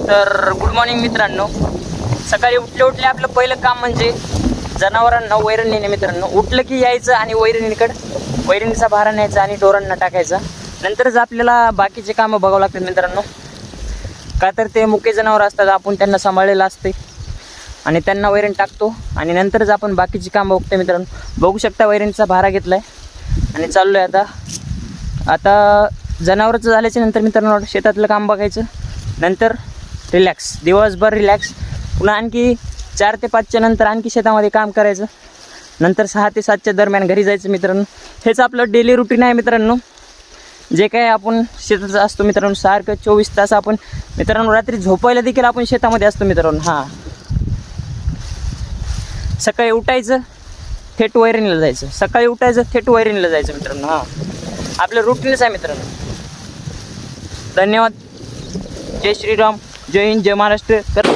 तर good morning मित्रांनो. सकाळी उठले आपलं पहिलं काम म्हणजे जनावरांना वैरण नेणे मित्रांनो. उठलं की यायचं आणि वैरणीचा भारा न्यायचा आणि ढोरांना टाकायचा. नंतरच आपल्याला बाकीचे कामं बघावं लागतात मित्रांनो. का तर ते मुके जनावर असतात, आपण त्यांना सांभाळलेलं असते आणि त्यांना वैरण टाकतो आणि नंतरच आपण बाकीची कामं बघतो मित्रांनो. बघू शकता वैरणीचा भारा घेतला आहे आणि चाललो आहे आता जनावरांचं झाल्याच्या नंतर मित्रांनो शेतातलं काम बघायचं. नंतर रिलॅक्स, दिवसभर रिलॅक्स. पुन्हा आणखी 4 ते 5च्या नंतर आणखी शेतामध्ये काम करायचं. नंतर 6 ते 7च्या दरम्यान घरी जायचं मित्रांनो. हेच आपलं डेली रुटीन आहे मित्रांनो. जे काय आपण शेतात असतो मित्रांनो, सारखं 24 तास आपण मित्रांनो. रात्री झोपायला देखील आपण शेतामध्ये असतो मित्रांनो. सकाळी उठायचं, थेट वैरणीला जायचं. सकाळी उठायचं, थेट वैरणीला जायचं मित्रांनो. आपलं रुटीनच आहे मित्रांनो. धन्यवाद. जय श्रीराम, जय हिंद, जय महाराष्ट्र. तर